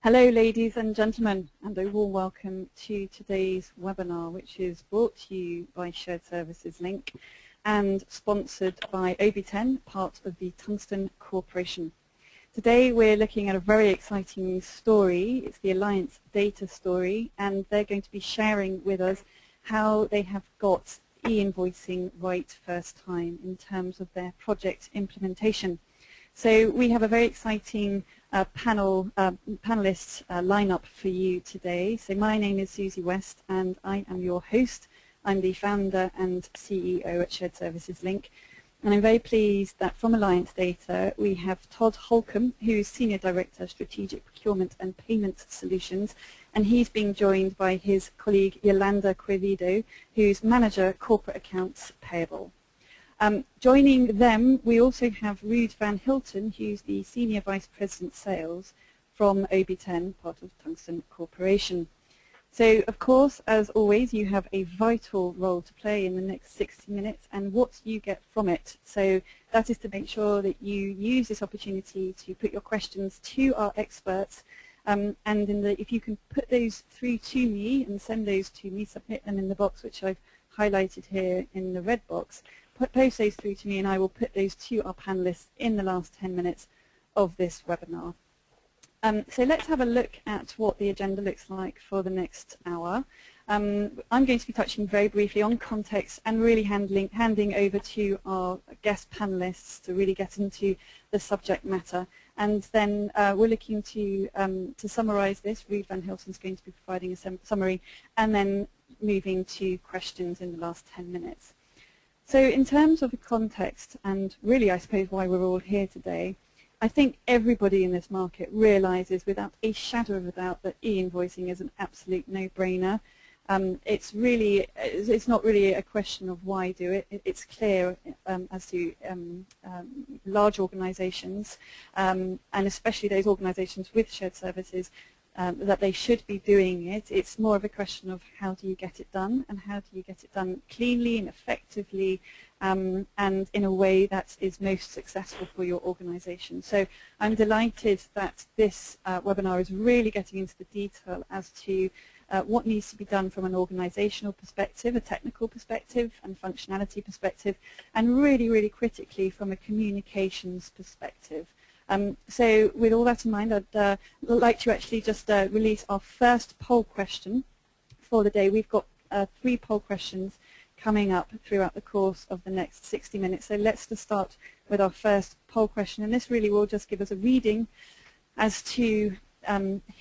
Hello ladies and gentlemen, and a warm welcome to today's webinar, which is brought to you by Shared Services Link and sponsored by OB10, part of the Tungsten Corporation. Today we're looking at a very exciting story. It's the Alliance data story, and they're going to be sharing with us how they have got e-invoicing right first time in terms of their project implementation. So we have a very exciting panelists lineup for you today. So my name is Susie West and I am your host. I'm the founder and CEO at Shared Services Link, and I'm very pleased that from Alliance Data we have Todd Holcomb, who's Senior Director Strategic Procurement and Payment Solutions, and he's being joined by his colleague Yolanda, who's Manager Corporate Accounts Payable. Joining them, we also have Ruud van Hilton, who's the Senior Vice President Sales from OB10, part of Tungsten Corporation. So, of course, as always, you have a vital role to play in the next 60 minutes and what you get from it. So that is to make sure that you use this opportunity to put your questions to our experts, and if you can put those through to me and send those to me, submit them in the box which I've highlighted here in the red box. Post those through to me and I will put those to our panelists in the last 10 minutes of this webinar. So let's have a look at what the agenda looks like for the next hour. I'm going to be touching very briefly on context and really handing over to our guest panelists to really get into the subject matter. And then we're looking to summarize this. Ruud van Hilton is going to be providing a summary and then moving to questions in the last 10 minutes. So in terms of the context, and really I suppose why we're all here today, I think everybody in this market realizes without a shadow of a doubt that e-invoicing is an absolute no-brainer. It's not really a question of why do it. It's clear as to large organizations, and especially those organizations with shared services, that they should be doing it. It's more of a question of how do you get it done, and how do you get it done cleanly and effectively, and in a way that is most successful for your organization. So I'm delighted that this webinar is really getting into the detail as to what needs to be done from an organizational perspective, a technical perspective and functionality perspective, and really, really critically from a communications perspective. So with all that in mind, I'd like to actually just release our first poll question for the day. We've got 3 poll questions coming up throughout the course of the next 60 minutes. So let's just start with our first poll question, and this really will just give us a reading as to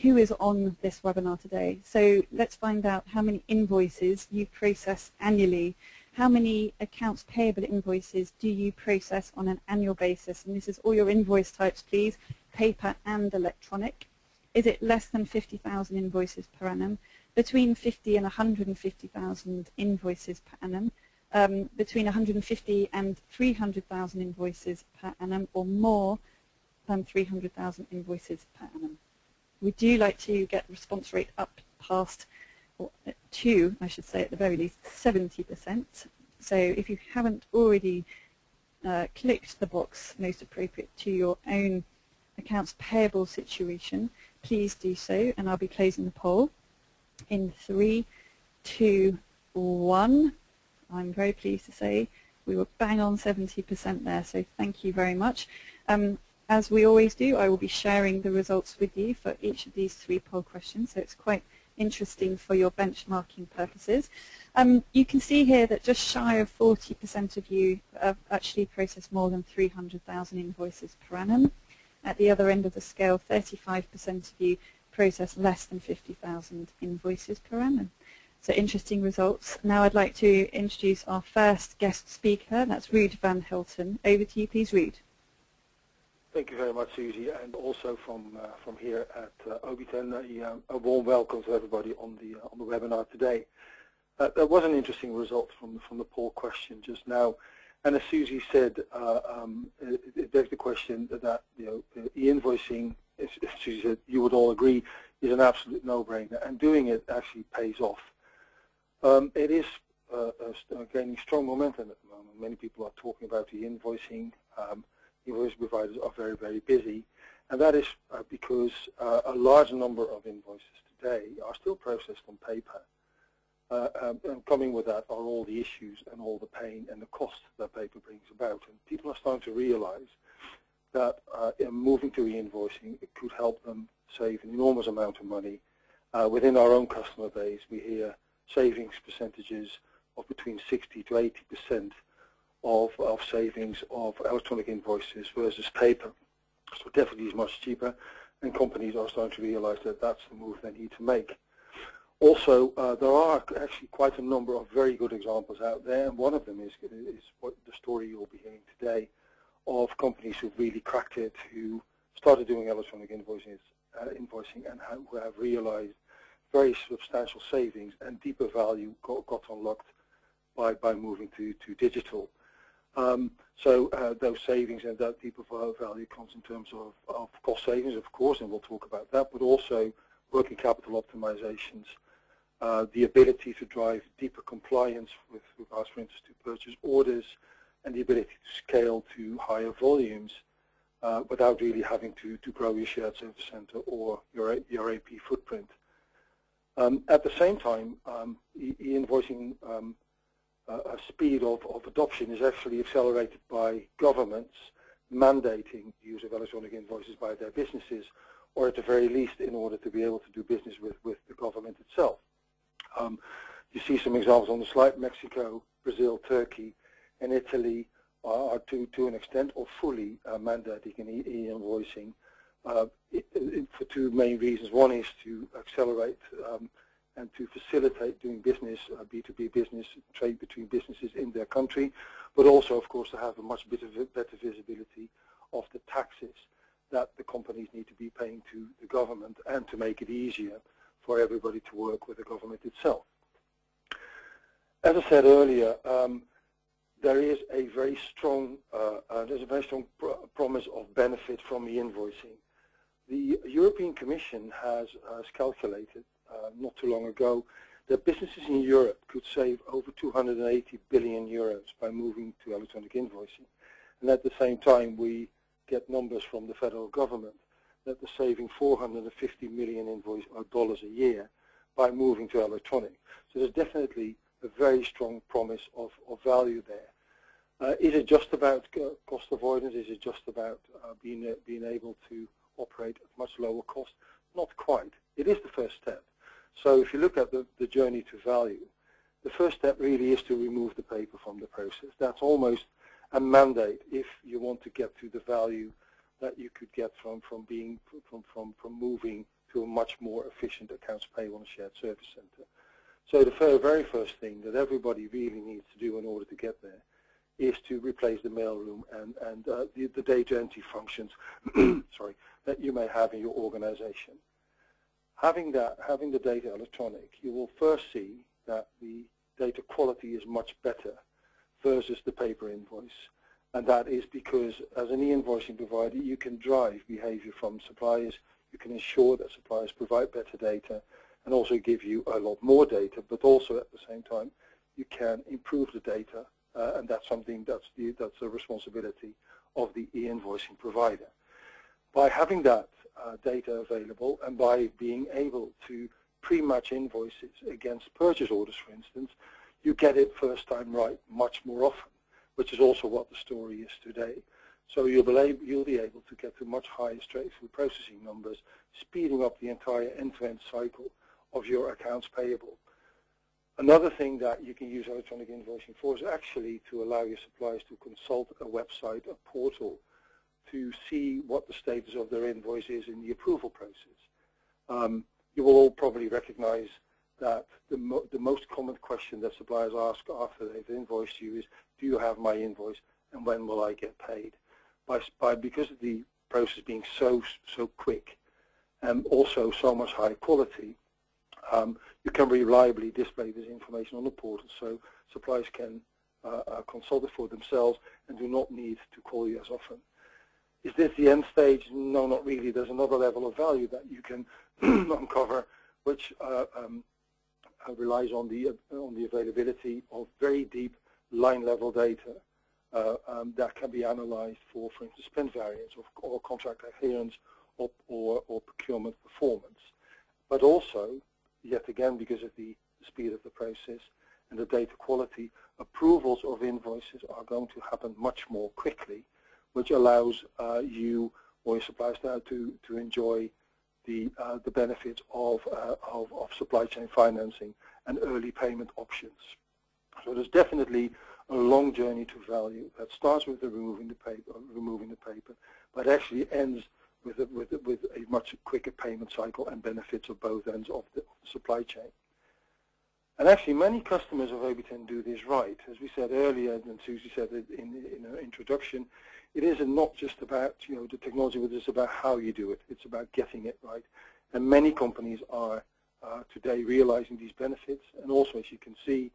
who is on this webinar today. So let's find out how many invoices you process annually. How many accounts payable invoices do you process on an annual basis? And this is all your invoice types, please, paper and electronic. Is it less than 50,000 invoices per annum? Between 50 and 150,000 invoices per annum? Between 150 and 300,000 invoices per annum, or more than 300,000 invoices per annum? We do like to get response rate up past to, I should say at the very least, 70%. So if you haven't already clicked the box most appropriate to your own accounts payable situation, please do so, and I'll be closing the poll in 3, 2, 1. I'm very pleased to say we were bang on 70% there, so thank you very much. As we always do, I will be sharing the results with you for each of these 3 poll questions, so it's quite interesting for your benchmarking purposes. You can see here that just shy of 40% of you have actually processed more than 300,000 invoices per annum. At the other end of the scale, 35% of you process less than 50,000 invoices per annum. So interesting results. Now I'd like to introduce our first guest speaker, that's Ruud van Hilton. Over to you, please, Ruud. Thank you very much, Susie, and also from here at OB10, a warm welcome to everybody on the webinar today. There was an interesting result from the poll question just now, and as Susie said, it begs the question that e-invoicing, as Susie said, you would all agree, is an absolute no-brainer, and doing it actually pays off. It is gaining strong momentum at the moment. Many people are talking about e-invoicing. Invoice providers are very, very busy, And that is because a large number of invoices today are still processed on paper. And coming with that are all the issues and all the pain and the cost that paper brings about. And people are starting to realize that moving to e-invoicing, it could help them save an enormous amount of money. Within our own customer base, we hear savings percentages of between 60 to 80% of savings of electronic invoices versus paper. So it definitely is much cheaper, and companies are starting to realize that that's the move they need to make. Also, there are actually quite a number of very good examples out there, and one of them is what the story you'll be hearing today of companies who've really cracked it, who started doing electronic invoicing and who have realized very substantial savings and deeper value got unlocked by moving to digital. So those savings and that deeper value comes in terms of cost savings, of course, and we'll talk about that, but also working capital optimizations, the ability to drive deeper compliance with regards, for instance, to purchase orders, and the ability to scale to higher volumes without really having to grow your shared service center or your AP footprint. At the same time, e-invoicing speed of adoption is actually accelerated by governments mandating the use of electronic invoices by their businesses, or at the very least in order to be able to do business with the government itself. You see some examples on the slide. Mexico, Brazil, Turkey, and Italy are to an extent or fully mandating e-invoicing for two main reasons. One is to accelerate and to facilitate doing business, B2B business, trade between businesses in their country, but also, of course, to have a much better visibility of the taxes that the companies need to be paying to the government, and to make it easier for everybody to work with the government itself. As I said earlier, there is a very strong promise of benefit from e-invoicing. The European Commission has calculated not too long ago that businesses in Europe could save over 280 billion euros by moving to electronic invoicing. And at the same time, we get numbers from the federal government that they're saving $450 million dollars a year by moving to electronic. So there's definitely a very strong promise of value there. Is it just about cost avoidance? Is it just about being able to operate at much lower cost? Not quite. It is the first step. So if you look at the journey to value, the first step really is to remove the paper from the process. That's almost a mandate if you want to get to the value that you could get from moving to a much more efficient accounts payable and shared service center. So the very first thing that everybody really needs to do in order to get there is to replace the mailroom and the data entry functions sorry, that you may have in your organization. Having the data electronic, you will first see that the data quality is much better versus the paper invoice. And that is because as an e-invoicing provider, you can drive behavior from suppliers. You can ensure that suppliers provide better data and also give you a lot more data, but also at the same time, you can improve the data, and that's something that's a responsibility of the e-invoicing provider. By having that data available and by being able to pre-match invoices against purchase orders, for instance, you get it first time right much more often, which is also what the story is today. So you'll be able to get to much higher straight-through processing numbers, speeding up the entire end-to-end cycle of your accounts payable. Another thing that you can use electronic invoicing for is actually to allow your suppliers to consult a website, a portal, to see what the status of their invoice is in the approval process. You will all probably recognize that the most common question that suppliers ask after they've invoiced you is, do you have my invoice and when will I get paid? Because of the process being so quick and also so much higher quality, you can reliably display this information on the portal so suppliers can consult it for themselves and do not need to call you as often. Is this the end stage? No, not really. There's another level of value that you can uncover, which relies on the availability of very deep line-level data that can be analyzed for instance, spend variance or contract adherence or procurement performance. But also, yet again, because of the speed of the process and the data quality, approvals of invoices are going to happen much more quickly, which allows you or your suppliers now to enjoy the benefits of supply chain financing and early payment options. So there's definitely a long journey to value that starts with removing the paper, but actually ends with a much quicker payment cycle and benefits of both ends of the supply chain. And actually, many customers of OB10 do this right. As we said earlier, and Susie said it in her introduction, it is not just about the technology, but it's about how you do it. It's about getting it right. And many companies are today realizing these benefits. And also, as you can see,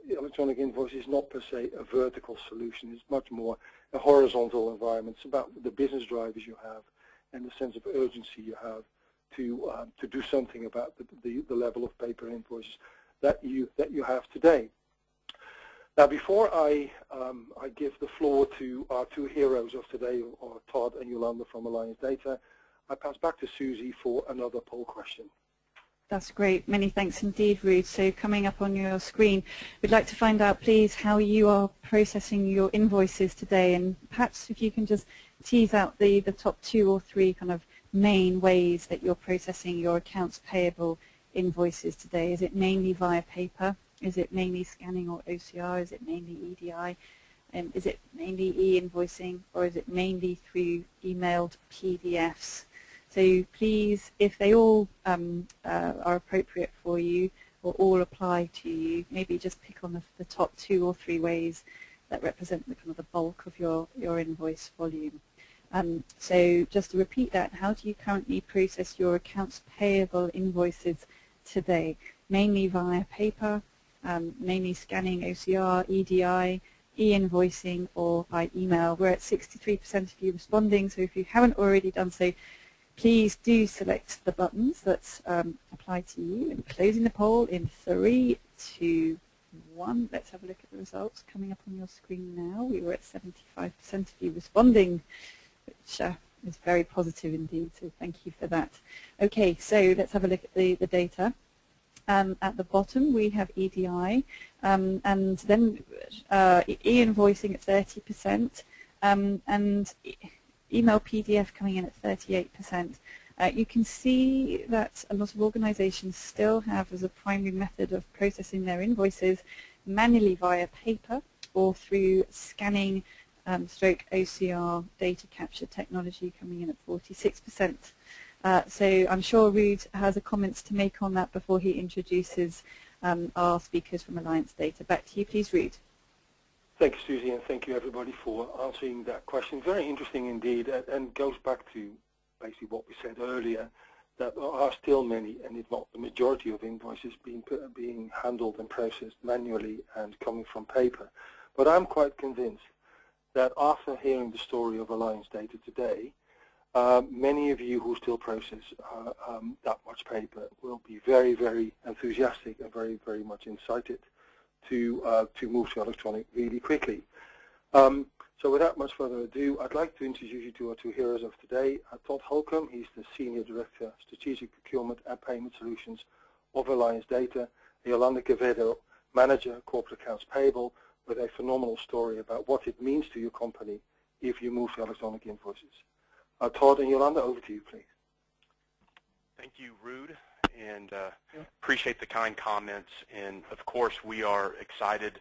electronic invoice is not per se a vertical solution. It's much more a horizontal environment. It's about the business drivers you have and the sense of urgency you have to do something about the level of paper invoices that you have today. Now, before I give the floor to our two heroes of today, or Todd and Yolanda from Alliance Data, I pass back to Susie for another poll question. That's great. Many thanks indeed, Ruud. So coming up on your screen, we'd like to find out, please, how you are processing your invoices today, and perhaps if you can just tease out the top 2 or 3 kind of main ways that you're processing your accounts payable invoices today. Is it mainly via paper? Is it mainly scanning or OCR? Is it mainly EDI? Is it mainly e-invoicing, or is it mainly through emailed PDFs? So please, if they all are appropriate for you or all apply to you, maybe just pick on the top 2 or 3 ways that represent the kind of the bulk of your invoice volume. So just to repeat that, how do you currently process your accounts payable invoices today? Mainly via paper, mainly scanning OCR, EDI, e-invoicing, or by email. We're at 63% of you responding, so if you haven't already done so, please do select the buttons that apply to you. And closing the poll in 3, 2, 1. Let's have a look at the results coming up on your screen now. We were at 75% of you responding, which is very positive indeed, so thank you for that. Okay, so let's have a look at the data. At the bottom we have EDI, and then e-invoicing at 30%, and email PDF coming in at 38%. You can see that a lot of organizations still have as a primary method of processing their invoices manually via paper or through scanning stroke OCR data capture technology, coming in at 46%. So I'm sure Ruud has a comments to make on that before he introduces our speakers from Alliance Data. Back to you, please, Ruud. Thank you, Susie, and thank you, everybody, for answering that question. Very interesting indeed, and goes back to basically what we said earlier, that there are still many, and if not the majority of invoices being handled and processed manually and coming from paper. But I'm quite convinced that after hearing the story of Alliance Data today, many of you who still process that much paper will be very, very enthusiastic and very, very much incited to move to electronic really quickly. So without much further ado, I'd like to introduce you to our two heroes of today. Todd Holcomb, he's the Senior Director, Strategic Procurement and Payment Solutions of Alliance Data. Yolanda Quevedo, Manager, Corporate Accounts Payable, with a phenomenal story about what it means to your company if you move to electronic invoices. Todd and Yolanda, over to you, please. Thank you, Ruud, and appreciate the kind comments. And of course, we are excited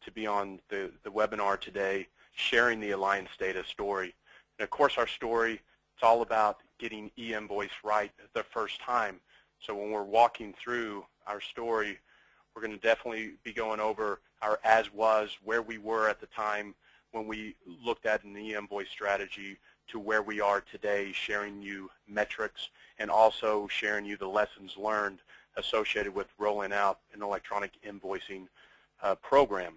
to be on the webinar today, sharing the Alliance Data story. And of course, our story, it's all about getting e-invoice right the first time. So when we're walking through our story, we're going to definitely be going over our as-was, where we were at the time when we looked at an e-invoice strategy, to where we are today, sharing you metrics and also sharing you the lessons learned associated with rolling out an electronic invoicing program.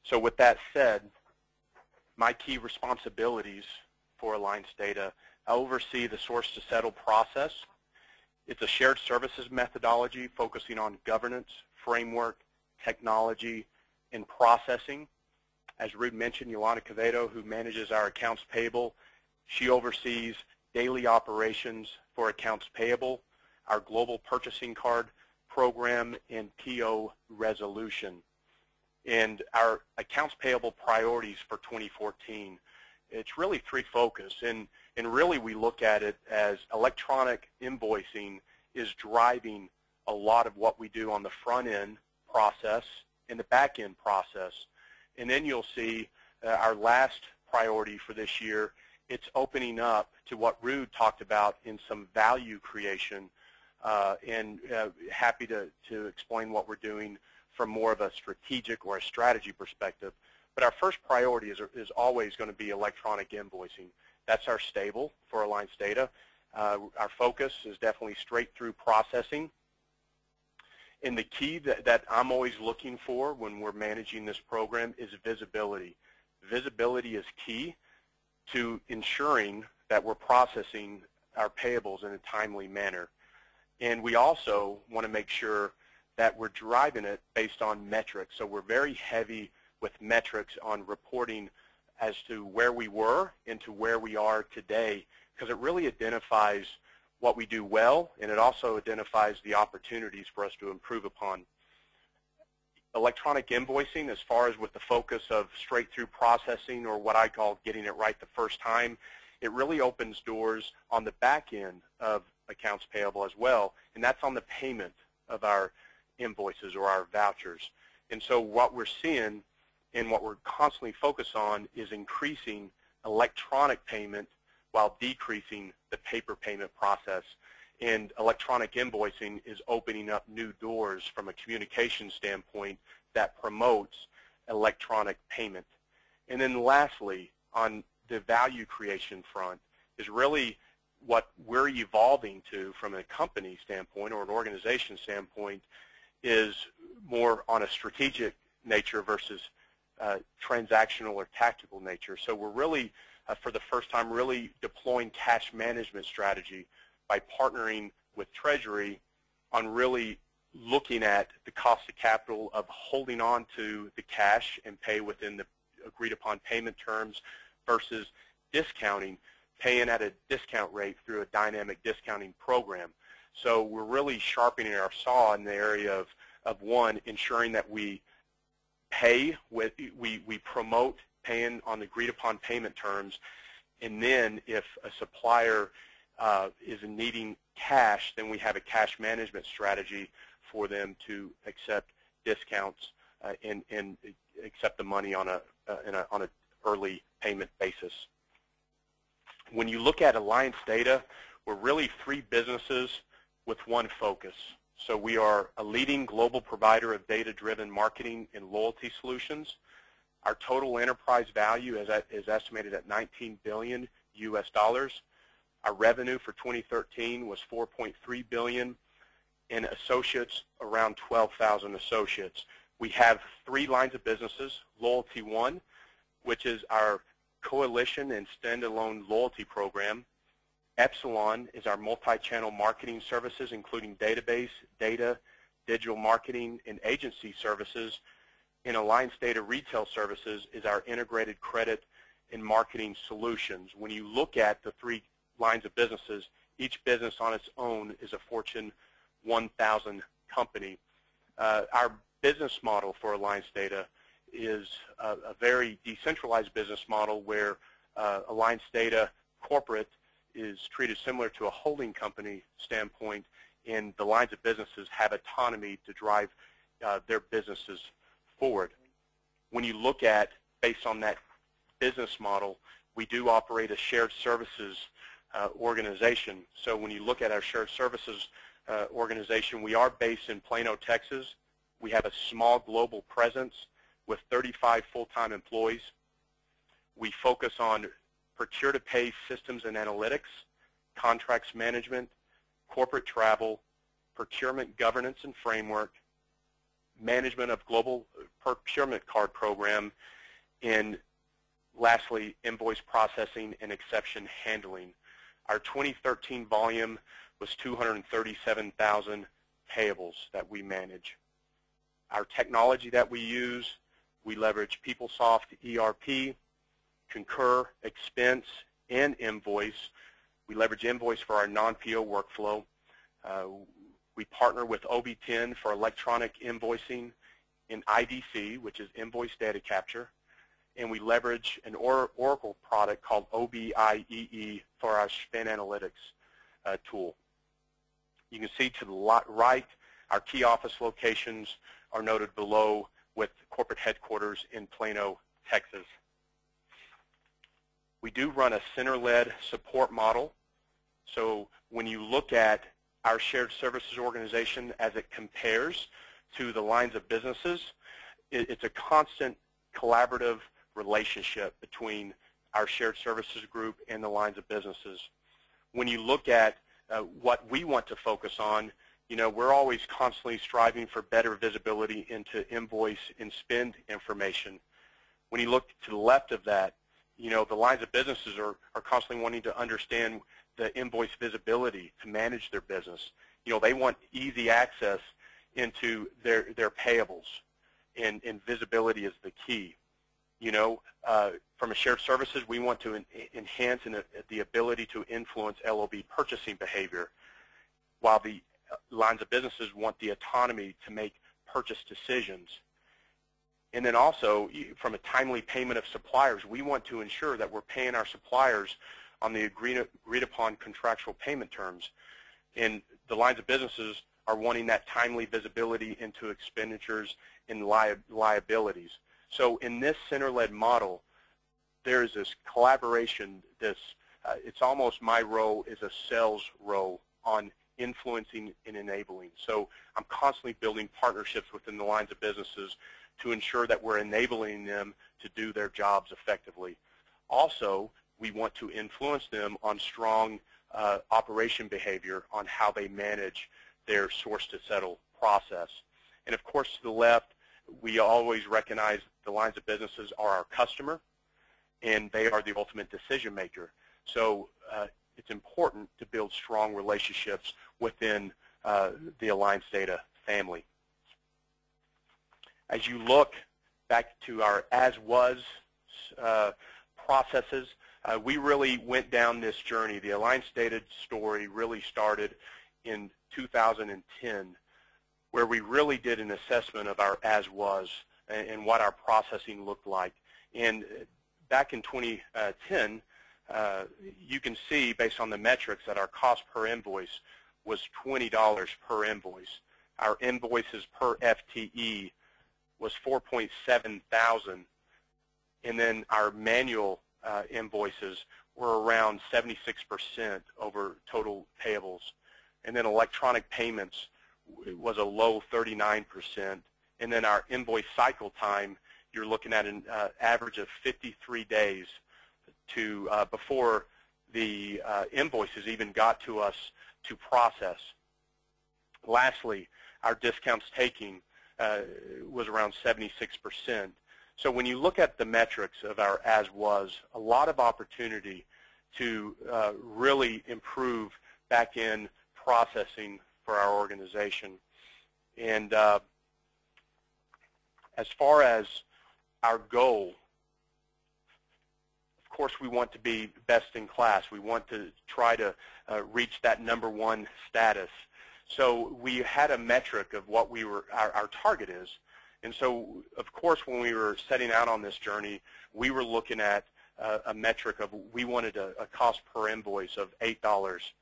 So with that said, my key responsibilities for Alliance Data, I oversee the source to settle process. It's a shared services methodology focusing on governance, framework, technology, and processing. As Ruud mentioned, Yolanda Quevedo, who manages our accounts payable, she oversees daily operations for accounts payable, our global purchasing card program, and PO resolution. And our accounts payable priorities for 2014, it's really three focus. And really we look at it as electronic invoicing is driving a lot of what we do on the front end process and the back end process. And then you'll see our last priority for this year, it's opening up to what Ruud talked about in some value creation, and happy to explain what we're doing from more of a strategic or a strategy perspective. But our first priority is always going to be electronic invoicing. That's our stable for Alliance Data. Our focus is definitely straight through processing. And the key that I'm always looking for when we're managing this program is visibility. Visibility is key to ensuring that we're processing our payables in a timely manner. And we also want to make sure that we're driving it based on metrics. So we're very heavy with metrics on reporting as to where we were and to where we are today, because it really identifies what we do well, and it also identifies the opportunities for us to improve upon. Electronic invoicing, as far as with the focus of straight-through processing, or what I call getting it right the first time, it really opens doors on the back end of accounts payable as well, and that's on the payment of our invoices or our vouchers. And so what we're seeing and what we're constantly focused on is increasing electronic payment while decreasing the paper payment process. And electronic invoicing is opening up new doors from a communication standpoint that promotes electronic payment. And then lastly, on the value creation front, is really what we're evolving to from a company standpoint or an organization standpoint is more on a strategic nature versus transactional or tactical nature. So we're really, for the first time, really deploying cash management strategy by partnering with Treasury on really looking at the cost of capital of holding on to the cash and pay within the agreed upon payment terms versus discounting, paying at a discount rate through a dynamic discounting program. So we're really sharpening our saw in the area of one, ensuring that we pay with, we promote paying on the agreed upon payment terms, and then if a supplier is needing cash, then we have a cash management strategy for them to accept discounts and accept the money on an early payment basis. When you look at Alliance Data, we're really three businesses with one focus. So we are a leading global provider of data-driven marketing and loyalty solutions. Our total enterprise value is estimated at $19 billion US. Our revenue for 2013 was $4.3 billion, and associates around 12,000 associates. We have three lines of businesses: Loyalty One, which is our coalition and standalone loyalty program. Epsilon is our multi-channel marketing services, including database, data, digital marketing, and agency services. And Alliance Data Retail Services is our integrated credit and marketing solutions. When you look at the three lines of businesses, each business on its own is a Fortune 1000 company. Our business model for Alliance Data is a very decentralized business model where Alliance Data Corporate is treated similar to a holding company standpoint, and the lines of businesses have autonomy to drive their businesses forward. When you look at, based on that business model, we do operate a shared services organization. So when you look at our shared services organization, we are based in Plano, Texas. We have a small global presence with 35 full-time employees. We focus on procure-to-pay systems and analytics, contracts management, corporate travel, procurement governance and framework, management of global procurement card program, and lastly, invoice processing and exception handling. Our 2013 volume was 237,000 payables that we manage. Our technology that we use, we leverage PeopleSoft ERP, Concur, Expense, and Invoice We leverage invoice for our non-PO workflow. We partner with OB10 for electronic invoicing in IDC, which is invoice data capture. And we leverage an Oracle product called OBIEE for our spend analytics tool. You can see to the right, our key office locations are noted below with corporate headquarters in Plano, Texas. We do run a center-led support model. So when you look at our shared services organization as it compares to the lines of businesses, it's a constant collaborative relationship between our shared services group and the lines of businesses. When you look at what we want to focus on, we're always constantly striving for better visibility into invoice and spend information. When you look to the left of that, the lines of businesses are constantly wanting to understand the invoice visibility to manage their business. They want easy access into their payables, and visibility is the key. From a shared services, we want to enhance the ability to influence LOB purchasing behavior, while the lines of businesses want the autonomy to make purchase decisions. And then also, from a timely payment of suppliers, we want to ensure that we're paying our suppliers on the agreed upon contractual payment terms. And the lines of businesses are wanting that timely visibility into expenditures and liabilities. So in this center-led model, there is this collaboration, it's almost my role is a sales role on influencing and enabling. So I'm constantly building partnerships within the lines of businesses to ensure that we're enabling them to do their jobs effectively. Also, we want to influence them on strong operation behavior on how they manage their source-to-settle process. And of course, to the left, we always recognize the lines of businesses are our customer, and they are the ultimate decision maker. So it's important to build strong relationships within the Alliance Data family. As you look back to our as-was processes, we really went down this journey. The Alliance Data story really started in 2010, where we really did an assessment of our as-was and what our processing looked like. And back in 2010, you can see, based on the metrics, that our cost per invoice was $20 per invoice. Our invoices per FTE was 4.7 thousand, and then our manual invoices were around 76% over total payables. And then electronic payments was a low 39%. And then our invoice cycle time, you're looking at an average of 53 days to before the invoices even got to us to process. Lastly, our discounts taking was around 76%. So when you look at the metrics of our as-was, a lot of opportunity to really improve back-end processing for our organization. And as far as our goal, of course we want to be best in class. We want to try to reach that #1 status. So we had a metric of what our target is. And so, of course, when we were setting out on this journey, we were looking at a metric of we wanted a cost per invoice of $8.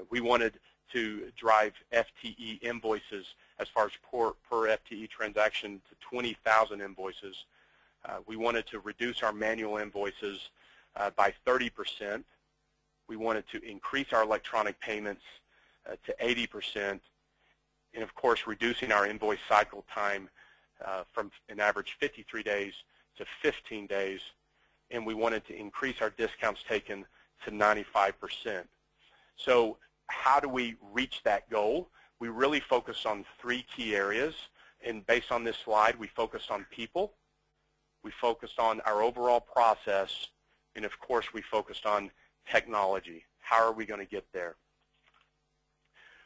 We wanted to drive FTE invoices as far as per FTE transaction to 20,000 invoices. We wanted to reduce our manual invoices by 30%. We wanted to increase our electronic payments to 80%. And, of course, reducing our invoice cycle time from an average 53 days to 15 days, and we wanted to increase our discounts taken to 95%. So how do we reach that goal? We really focus on 3 key areas, and based on this slide, we focused on people, we focused on our overall process, and of course we focused on technology. How are we going to get there?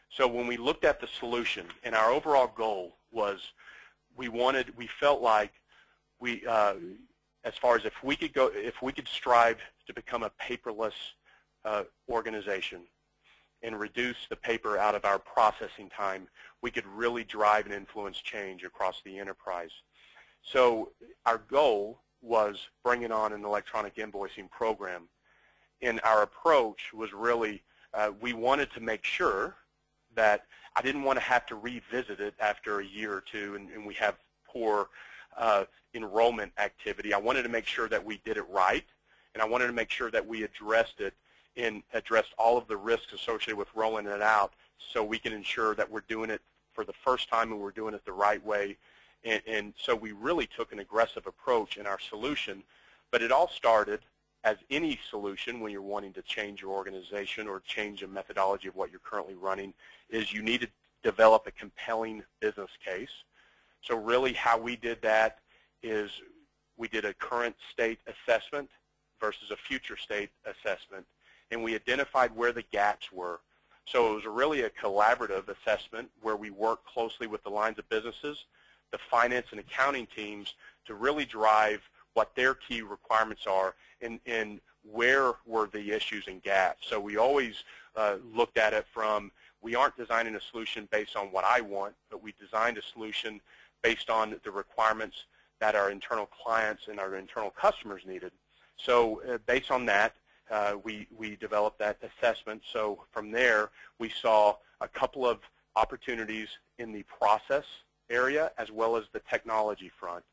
So when we looked at the solution, and our overall goal was we felt like as far as if we could strive to become a paperless organization and reduce the paper out of our processing time, we could really drive and influence change across the enterprise. So our goal was bringing on an electronic invoicing program. And our approach was really, we wanted to make sure that I didn't want to have to revisit it after a year or two and we have poor enrollment activity. I wanted to make sure that we did it right, and I wanted to make sure that we addressed it and addressed all of the risks associated with rolling it out so we can ensure that we're doing it for the first time and we're doing it the right way. And so we really took an aggressive approach in our solution, but it all started, as any solution when you're wanting to change your organization or change a methodology of what you're currently running, is you need to develop a compelling business case. So really how we did that is we did a current state assessment versus a future state assessment, and we identified where the gaps were. So it was really a collaborative assessment where we worked closely with the lines of businesses, the finance and accounting teams, to really drive what their key requirements are and where were the issues and gaps. So we always looked at it from, we aren't designing a solution based on what I want, but we designed a solution based on the requirements that our internal clients and our internal customers needed. So based on that, we developed that assessment. So from there, we saw a couple of opportunities in the process area as well as the technology front.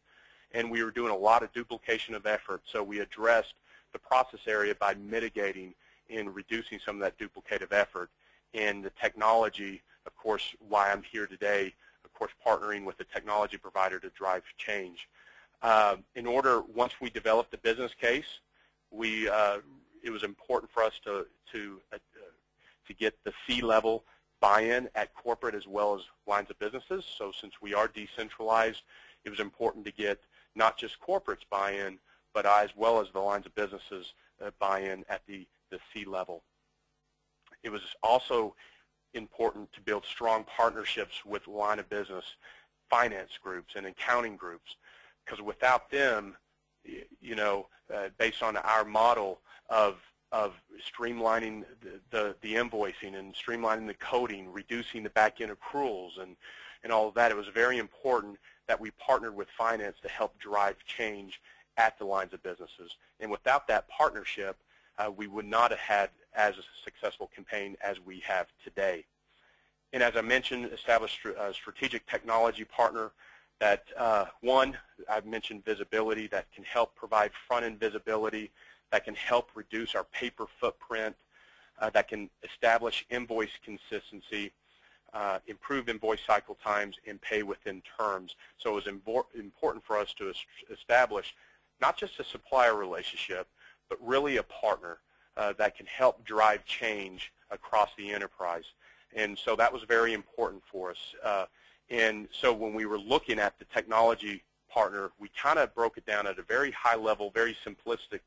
And we were doing a lot of duplication of effort. So we addressed the process area by mitigating and reducing some of that duplicative effort. And the technology, of course, why I'm here today, of course, partnering with the technology provider to drive change. In order, once we developed the business case, it was important for us to get the C-level buy-in at corporate as well as lines of businesses. So since we are decentralized, it was important to get not just corporate's buy-in, but as well as the lines of businesses buy-in at the C-level. It was also important to build strong partnerships with line of business finance groups and accounting groups, because without them, based on our model of streamlining the invoicing and streamlining the coding, reducing the back-end accruals and all of that, it was very important that we partnered with finance to help drive change at the lines of businesses. And without that partnership, we would not have had as a successful campaign as we have today. And as I mentioned, established a strategic technology partner that, one, I've mentioned visibility that can help provide front-end visibility, that can help reduce our paper footprint, that can establish invoice consistency, improve invoice cycle times, and pay within terms. So it was important for us to establish not just a supplier relationship, but really a partner that can help drive change across the enterprise. And so that was very important for us. And so when we were looking at the technology partner, we kind of broke it down at a very high level, very simplistic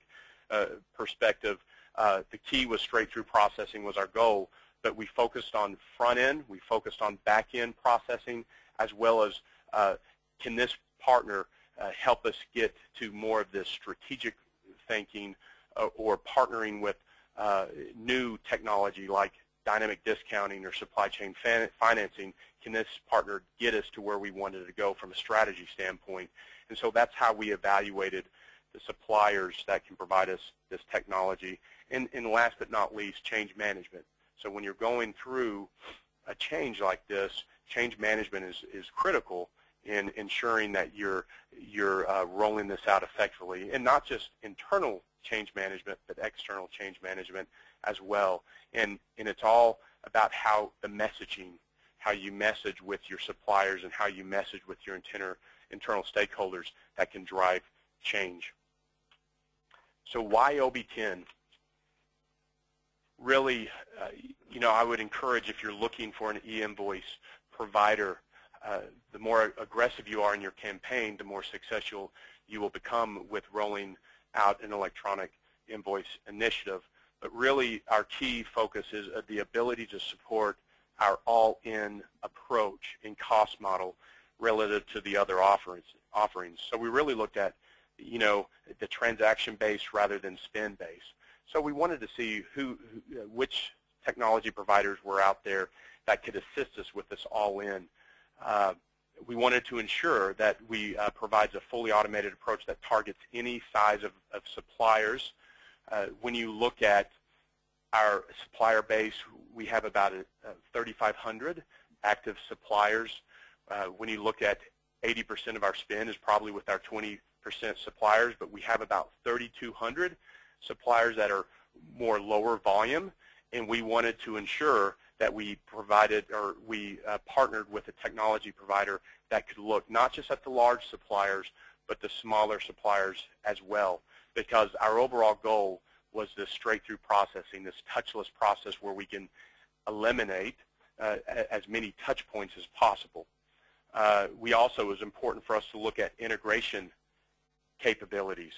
perspective. The key was straight-through processing was our goal, but we focused on front-end, we focused on back-end processing, as well as can this partner help us get to more of this strategic thinking or partnering with new technology like dynamic discounting or supply chain financing. Can this partner get us to where we wanted to go from a strategy standpoint? And so that's how we evaluated the suppliers that can provide us this technology. And last but not least, change management. So when you're going through a change like this, change management is critical in ensuring that you're rolling this out effectively, and not just internal change management, but external change management as well. And it's all about how the messaging, how you message with your suppliers and how you message with your internal stakeholders that can drive change. So why OB10? Really, I would encourage, if you're looking for an e-invoice provider, the more aggressive you are in your campaign, the more successful you will become with rolling out an electronic invoice initiative. But really, our key focus is the ability to support our all-in approach and cost model relative to the other offerings. So we really looked at, the transaction-based rather than spend-based. So we wanted to see which technology providers were out there that could assist us with this all-in. We wanted to ensure that we provides a fully automated approach that targets any size of suppliers. When you look at our supplier base, we have about 3,500 active suppliers. When you look at 80% of our spend is probably with our 20% suppliers, but we have about 3,200 suppliers that are more lower volume, and we wanted to ensure that we provided or we partnered with a technology provider that could look not just at the large suppliers, but the smaller suppliers as well, because our overall goal was this straight-through processing, this touchless process where we can eliminate as many touch points as possible. We also, it was important for us to look at integration capabilities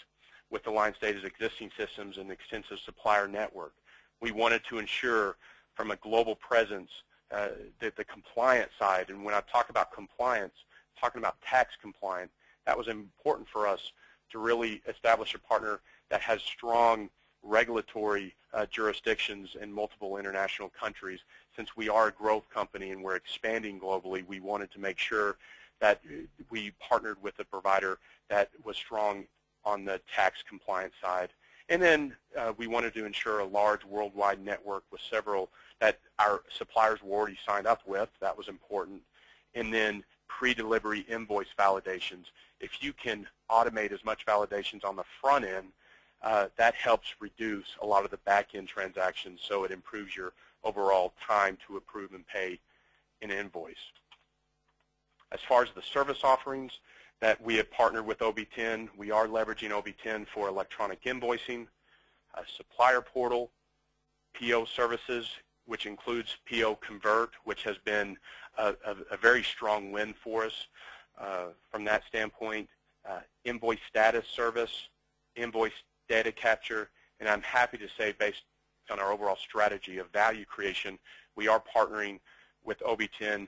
with Alliance Data's existing systems and extensive supplier network. We wanted to ensure from a global presence that the compliance side, and when I talk about compliance, talking about tax compliance, that was important for us to really establish a partner that has strong regulatory jurisdictions in multiple international countries. Since we are a growth company and we're expanding globally, we wanted to make sure that we partnered with a provider that was strong on the tax compliance side. And then we wanted to ensure a large worldwide network with several that our suppliers were already signed up with. That was important. And then pre-delivery invoice validations. If you can automate as much validations on the front end, that helps reduce a lot of the back-end transactions, so it improves your overall time to approve and pay an invoice. As far as the service offerings that we have partnered with OB10, we are leveraging OB10 for electronic invoicing, a supplier portal, PO services, which includes PO Convert, which has been a very strong win for us from that standpoint, invoice status service, invoice data capture, and I'm happy to say, based on our overall strategy of value creation, we are partnering with OB10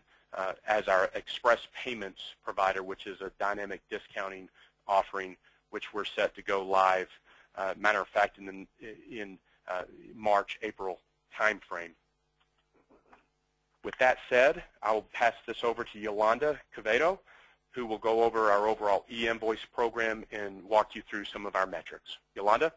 as our express payments provider, which is a dynamic discounting offering, which we're set to go live, matter of fact, in March, April timeframe. With that said, I'll pass this over to Yolanda Quevedo, who will go over our overall e-invoice program and walk you through some of our metrics. Yolanda?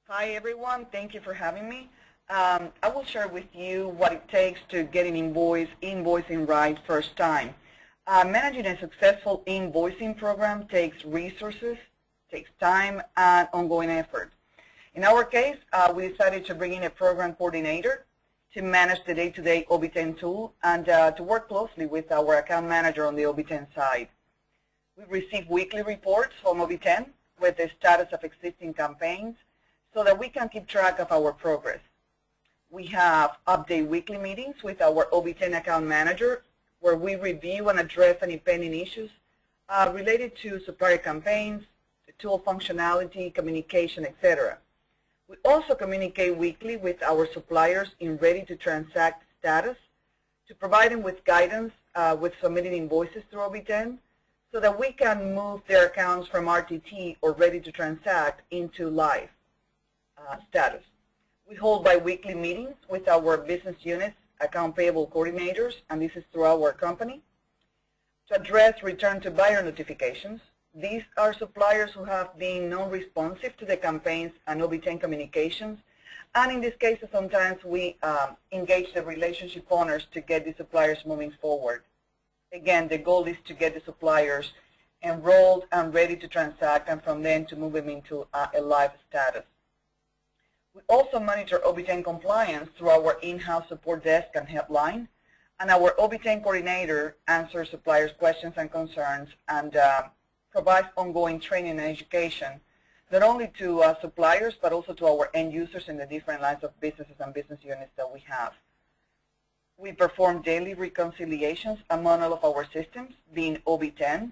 Hi, everyone. Thank you for having me. I will share with you what it takes to get an invoicing right first time. Managing a successful invoicing program takes resources, takes time, and ongoing effort. In our case, we decided to bring in a program coordinator to manage the day-to-day OB10 tool and to work closely with our account manager on the OB10 side. We receive weekly reports from OB10 with the status of existing campaigns so that we can keep track of our progress. We have update weekly meetings with our OB10 account manager where we review and address any pending issues related to supplier campaigns, the tool functionality, communication, etc. We also communicate weekly with our suppliers in ready-to-transact status to provide them with guidance with submitting invoices through OB10 so that we can move their accounts from RTT or ready-to-transact into live status. We hold bi-weekly meetings with our business units, account payable coordinators, and this is through our company, to address return-to-buyer notifications. These are suppliers who have been non-responsive to the campaigns and OB10 communications, and in these cases, sometimes we engage the relationship owners to get the suppliers moving forward. Again, the goal is to get the suppliers enrolled and ready to transact, and from then to move them into a live status. We also monitor OB10 compliance through our in-house support desk and helpline, and our OB10 coordinator answers suppliers' questions and concerns and provides ongoing training and education, not only to suppliers, but also to our end users in the different lines of businesses and business units that we have. We perform daily reconciliations among all of our systems, being OB10,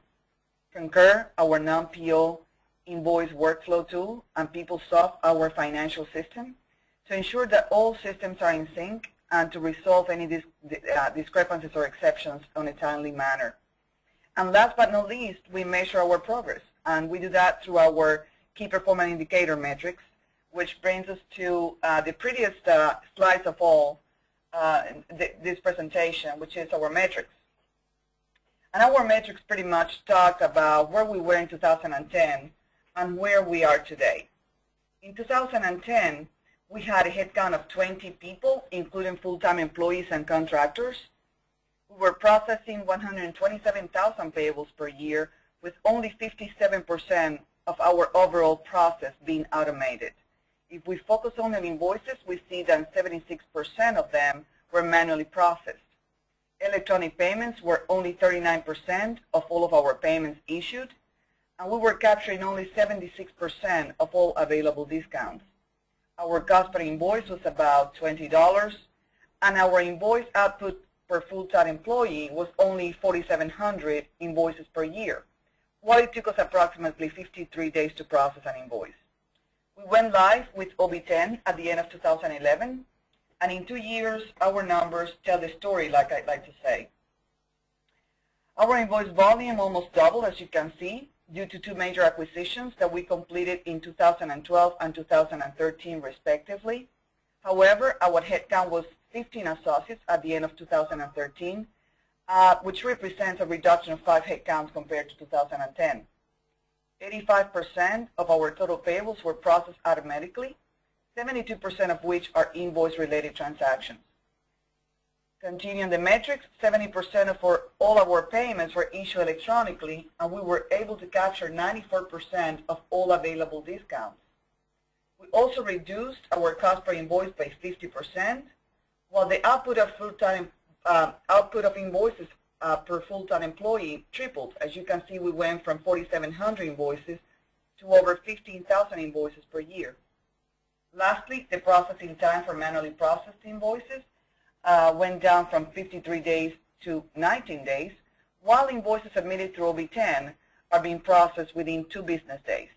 Concur, our non-PO invoice workflow tool, and PeopleSoft, our financial system, to ensure that all systems are in sync and to resolve any discrepancies or exceptions in a timely manner. And last but not least, we measure our progress, and we do that through our key performance indicator metrics, which brings us to the prettiest slides of all this presentation, which is our metrics. And our metrics pretty much talk about where we were in 2010 and where we are today. In 2010, we had a headcount of 20 people, including full-time employees and contractors. We were processing 127,000 payables per year, with only 57% of our overall process being automated. If we focus only on invoices, we see that 76% of them were manually processed. Electronic payments were only 39% of all of our payments issued, and we were capturing only 76% of all available discounts. Our cost per invoice was about $20, and our invoice output per full-time employee was only 4,700 invoices per year, while it took us approximately 53 days to process an invoice. We went live with OB10 at the end of 2011, and in 2 years, our numbers tell the story, like I like to say. Our invoice volume almost doubled, as you can see, due to 2 major acquisitions that we completed in 2012 and 2013, respectively. However, our headcount was 15 associates at the end of 2013, which represents a reduction of 5 headcounts compared to 2010. 85% of our total payables were processed automatically, 72% of which are invoice-related transactions. Continuing the metrics, 70% of all our payments were issued electronically, and we were able to capture 94% of all available discounts. We also reduced our cost per invoice by 50%, while the output of invoices per full-time employee tripled. As you can see, we went from 4,700 invoices to over 15,000 invoices per year. Lastly, the processing time for manually processed invoices went down from 53 days to 19 days, while invoices submitted through OB10 are being processed within 2 business days.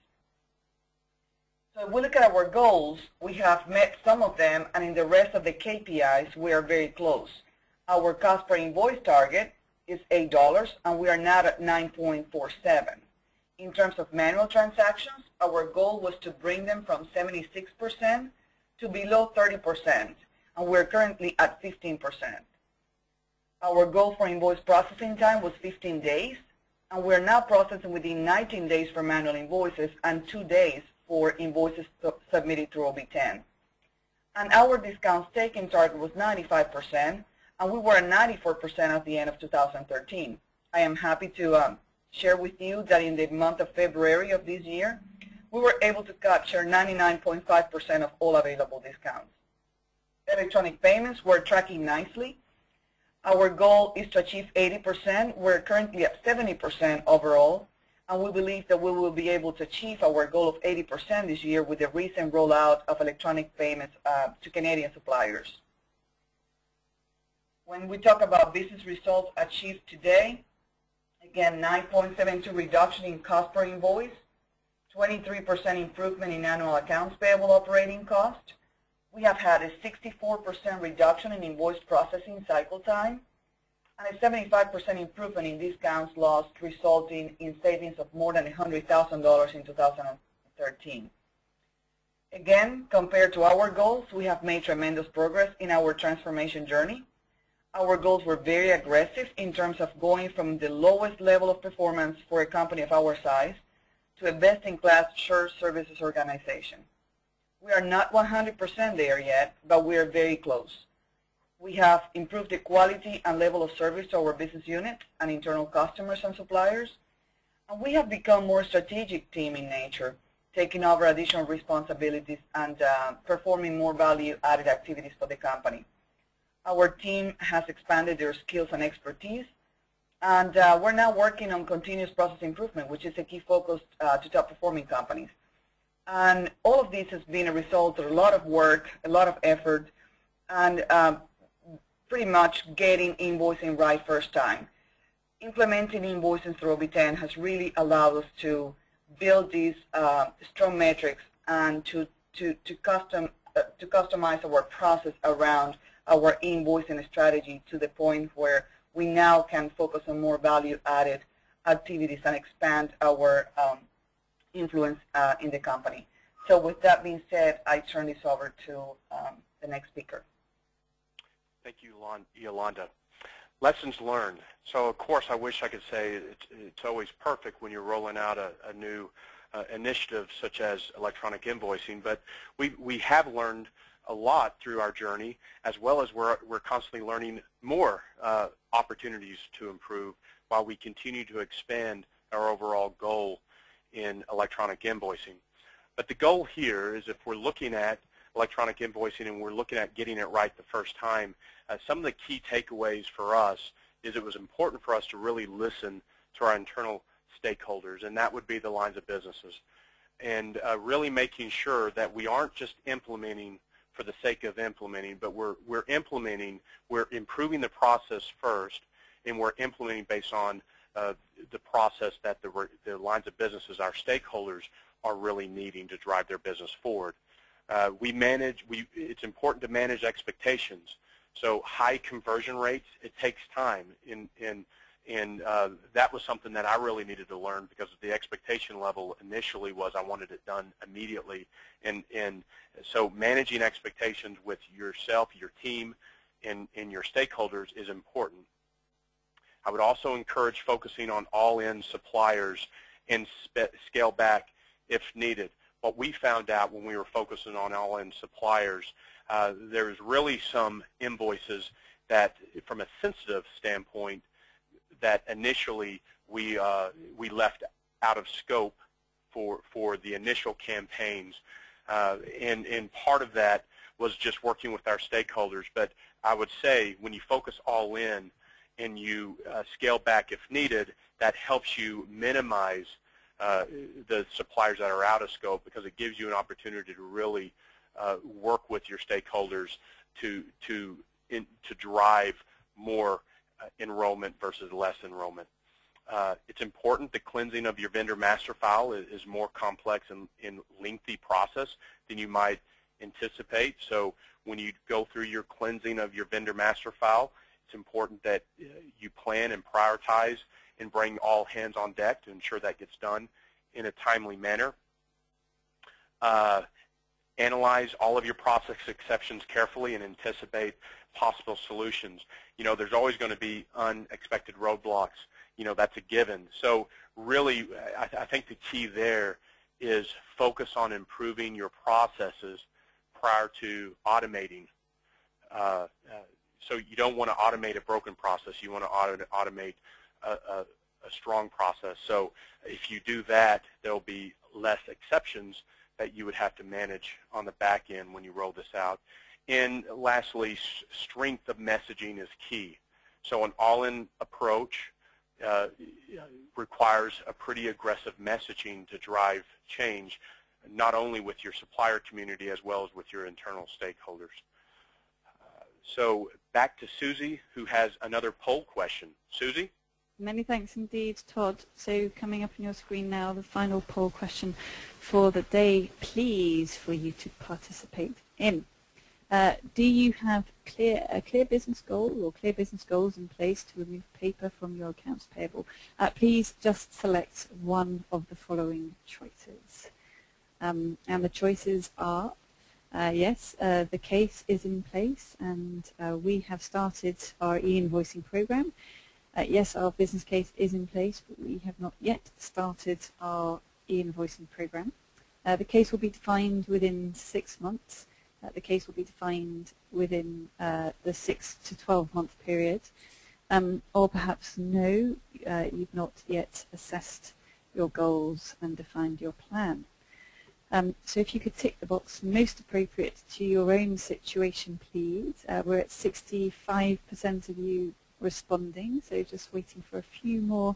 So if we look at our goals, we have met some of them, and in the rest of the KPIs, we are very close. Our cost per invoice target is $8, and we are now at 9.47. In terms of manual transactions, our goal was to bring them from 76% to below 30%, and we're currently at 15%. Our goal for invoice processing time was 15 days, and we're now processing within 19 days for manual invoices and 2 days for invoices submitted through OB10. And our discounts taken target was 95%, and we were at 94% at the end of 2013. I am happy to share with you that in the month of February of this year, we were able to capture 99.5% of all available discounts. Electronic payments were tracking nicely. Our goal is to achieve 80%. We're currently at 70% overall, and we believe that we will be able to achieve our goal of 80% this year with the recent rollout of electronic payments to Canadian suppliers. When we talk about business results achieved today, again, 9.72 reduction in cost per invoice, 23% improvement in annual accounts payable operating cost. We have had a 64% reduction in invoice processing cycle time, and a 75% improvement in discounts lost, resulting in savings of more than $100,000 in 2013. Again, compared to our goals, we have made tremendous progress in our transformation journey. Our goals were very aggressive in terms of going from the lowest level of performance for a company of our size to a best-in-class shared services organization. We are not 100% there yet, but we are very close. We have improved the quality and level of service to our business unit and internal customers and suppliers, and we have become more strategic team in nature, taking over additional responsibilities and performing more value-added activities for the company. Our team has expanded their skills and expertise, and we're now working on continuous process improvement, which is a key focus to top-performing companies. And all of this has been a result of a lot of work, a lot of effort, and pretty much getting invoicing right first time. Implementing invoicing through OB10 has really allowed us to build these strong metrics and to customize our process around our invoicing strategy to the point where we now can focus on more value-added activities and expand our influence in the company. So with that being said, I turn this over to the next speaker. Thank you, Yolanda. Lessons learned. So, of course, I wish I could say it's always perfect when you're rolling out a new initiative such as electronic invoicing, but we have learned a lot through our journey, as well as we're constantly learning more opportunities to improve while we continue to expand our overall goal in electronic invoicing. But the goal here is, if we're looking at electronic invoicing and we're looking at getting it right the first time, some of the key takeaways for us is it was important for us to really listen to our internal stakeholders, and that would be the lines of businesses, and really making sure that we aren't just implementing for the sake of implementing, but we're improving the process first, and we're implementing based on the process that the lines of businesses, our stakeholders, are really needing to drive their business forward. It's important to manage expectations. So high conversion rates, it takes time, and that was something that I really needed to learn, because the expectation level initially was I wanted it done immediately, and so managing expectations with yourself, your team, and your stakeholders is important. I would also encourage focusing on all-in suppliers and scale back if needed. What we found out when we were focusing on all-in suppliers, there's really some invoices that, from a sensitive standpoint, that initially we left out of scope for the initial campaigns, and part of that was just working with our stakeholders. But I would say when you focus all in and you scale back if needed, that helps you minimize the suppliers that are out of scope, because it gives you an opportunity to really work with your stakeholders to drive more enrollment versus less enrollment. It's important the cleansing of your vendor master file is more complex and lengthy process than you might anticipate. So when you go through your cleansing of your vendor master file, it's important that you plan and prioritize and bring all hands on deck to ensure that gets done in a timely manner. Analyze all of your process exceptions carefully and anticipate possible solutions. You know, there's always going to be unexpected roadblocks. You know, that's a given. So really, I think the key there is focus on improving your processes prior to automating. So you don't want to automate a broken process. You want to automate a strong process. So if you do that, there'll be less exceptions that you would have to manage on the back end when you roll this out. And lastly, strength of messaging is key. So an all-in approach requires a pretty aggressive messaging to drive change, not only with your supplier community as well as with your internal stakeholders. So back to Susie, who has another poll question. Susie? Many thanks indeed, Todd. So coming up on your screen now, the final poll question for the day, please, for you to participate in. Do you have a clear business goal or clear business goals in place to remove paper from your accounts payable? Please just select one of the following choices. And the choices are, yes, the case is in place, and we have started our e-invoicing program. Yes, our business case is in place, but we have not yet started our e-invoicing program. The case will be defined within 6 months. The case will be defined within the 6 to 12-month period. Or perhaps no, you've not yet assessed your goals and defined your plan. So if you could tick the box most appropriate to your own situation, please. We're at 65% of you responding, so just waiting for a few more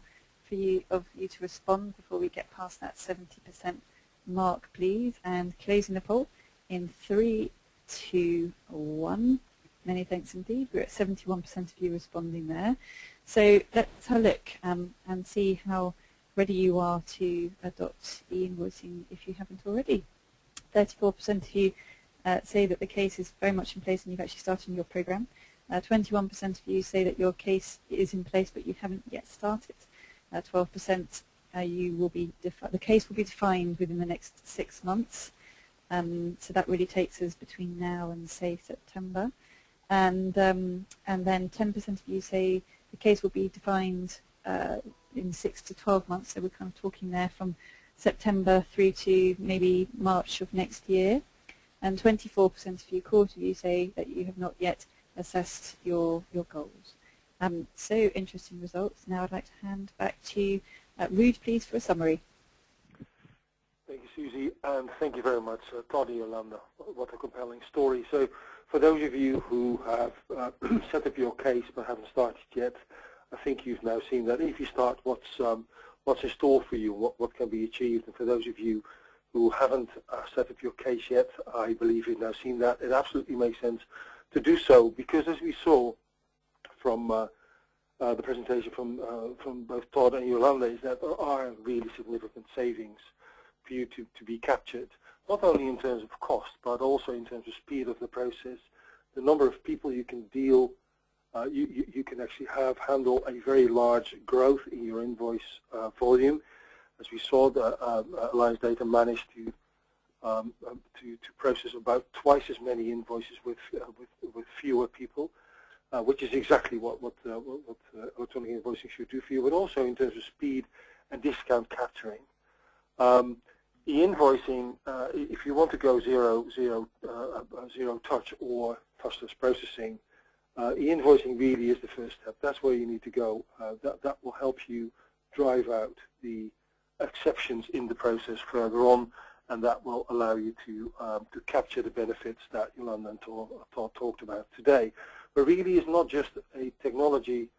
of you to respond before we get past that 70% mark, please. And closing the poll in 3, 2, 1. Many thanks indeed. We're at 71% of you responding there. So let's have a look and see how ready you are to adopt e-invoicing if you haven't already. 34% of you say that the case is very much in place and you've actually started your program. 21% of you say that your case is in place but you haven't yet started. 12% the case will be defined within the next 6 months. So that really takes us between now and, say, September. And then 10% of you say the case will be defined in 6 to 12 months. So we're kind of talking there from September through to maybe March of next year. And 24% of you, quarter of you, say that you have not yet assessed your goals. So interesting results. Now I'd like to hand back to Ruud, please, for a summary. Thank you, Susie, and thank you very much, Claudia, Yolanda. What a compelling story. So for those of you who have set up your case but haven't started yet, I think you've now seen that if you start, what's in store for you, what can be achieved. And for those of you who haven't set up your case yet, I believe you've now seen that. It absolutely makes sense to do so, because as we saw from the presentation from both Todd and Yolanda, is that there are really significant savings for you to be captured, not only in terms of cost, but also in terms of speed of the process, the number of people you can deal, you can actually handle a very large growth in your invoice volume. As we saw, the Alliance Data managed to process about twice as many invoices with fewer people, which is exactly what electronic invoicing should do for you, but also in terms of speed and discount capturing. E-invoicing, if you want to go zero touch or touchless processing, e-invoicing really is the first step. That's where you need to go. That will help you drive out the exceptions in the process further on, and that will allow you to capture the benefits that Yolanda and Todd talked about today. But really, it's not just a technology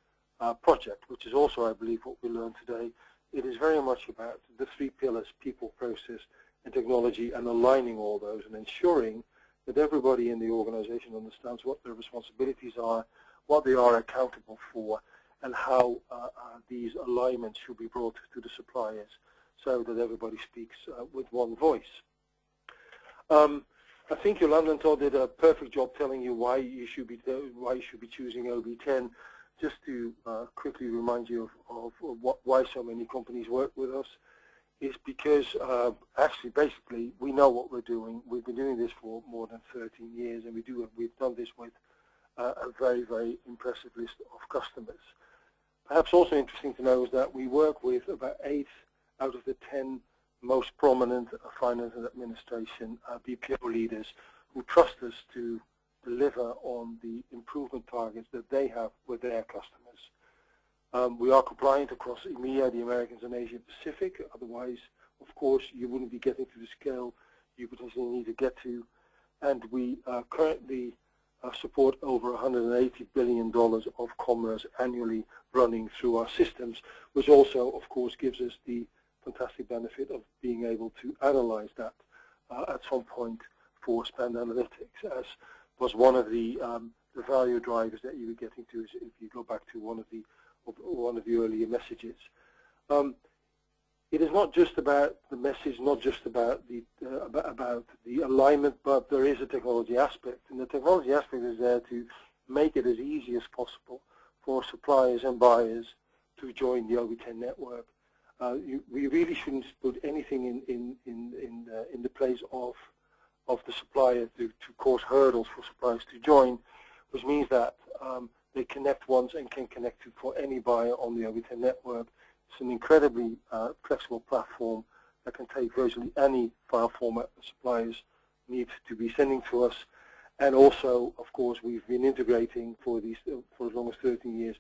project, which is also, I believe, what we learned today. It is very much about the three pillars: people, process, and technology, and aligning all those and ensuring that everybody in the organization understands what their responsibilities are, what they are accountable for, and how these alignments should be brought to the suppliers so that everybody speaks with one voice. I think Yolanda and Todd did a perfect job telling you why you should be choosing OB10. Just to quickly remind you of why so many companies work with us, is because actually, basically, we know what we're doing. We've been doing this for more than 13 years, and we've done this with a very, very impressive list of customers. Perhaps also interesting to know is that we work with about 8 out of the 10 most prominent finance and administration BPO leaders who trust us to deliver on the improvement targets that they have with their customers. We are compliant across EMEA, the Americas, and Asia Pacific. Otherwise, of course, you wouldn't be getting to the scale you potentially need to get to. And we currently support over $180 billion of commerce annually running through our systems, which also, of course, gives us the fantastic benefit of being able to analyze that at some point for spend analytics, as was one of the value drivers that you were getting to, if you go back to one of the earlier messages. It is not just about the message, not just about the alignment, but there is a technology aspect, and the technology aspect is there to make it as easy as possible for suppliers and buyers to join the OB10 network. We really shouldn't put anything in the place of the supplier to cause hurdles for suppliers to join, which means that they connect once and can connect to for any buyer on the OB10 network. It's an incredibly flexible platform that can take virtually any file format that suppliers need to be sending to us. And also, of course, we've been integrating for as long as 13 years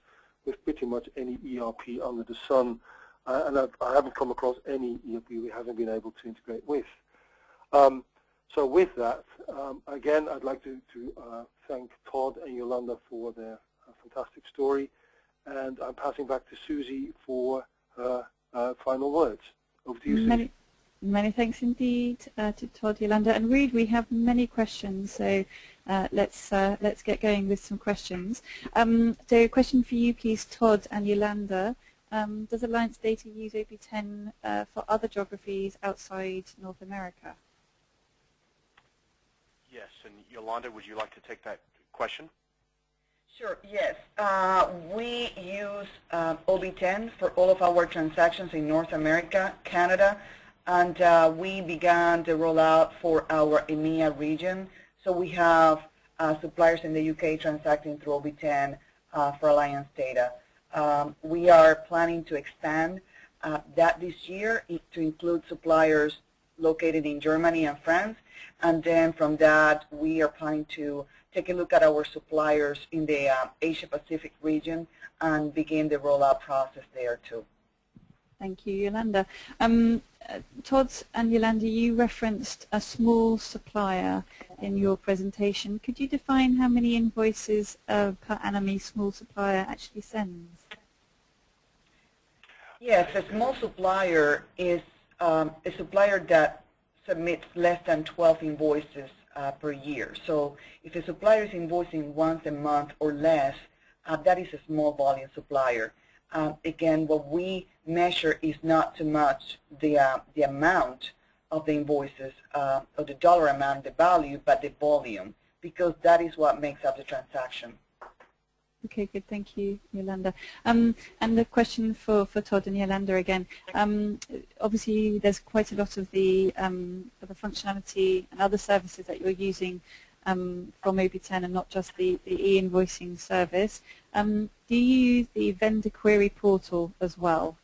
with pretty much any ERP under the sun. And I haven't come across any ERP we haven't been able to integrate with. So with that, again, I'd like to thank Todd and Yolanda for their fantastic story. And I'm passing back to Susie for her final words. Over to you, Susie. Many thanks indeed to Todd, Yolanda, and Ruud. We have many questions, so let's get going with some questions. So a question for you, please, Todd and Yolanda. Does Alliance Data use OB10 for other geographies outside North America? Yes, and Yolanda, would you like to take that question? Sure, yes. We use OB10 for all of our transactions in North America, Canada, and we began the rollout for our EMEA region. So we have suppliers in the UK transacting through OB10 for Alliance data. We are planning to expand that this year to include suppliers located in Germany and France, and then from that we are planning to take a look at our suppliers in the Asia-Pacific region and begin the rollout process there too. Thank you, Yolanda. Todd and Yolanda, you referenced a small supplier in your presentation. Could you define how many invoices per annum a small supplier actually sends? Yes, a small supplier is a supplier that submits less than 12 invoices per year. So if a supplier is invoicing once a month or less, that is a small volume supplier. Again, what we measure is not so much the amount of the invoices, or the dollar amount, the value, but the volume, because that is what makes up the transaction. Okay, good. Thank you, Yolanda. And the question for Todd and Yolanda again. Obviously, there's quite a lot of the functionality and other services that you're using from OB10 and not just the e-invoicing service. Do you use the vendor query portal as well?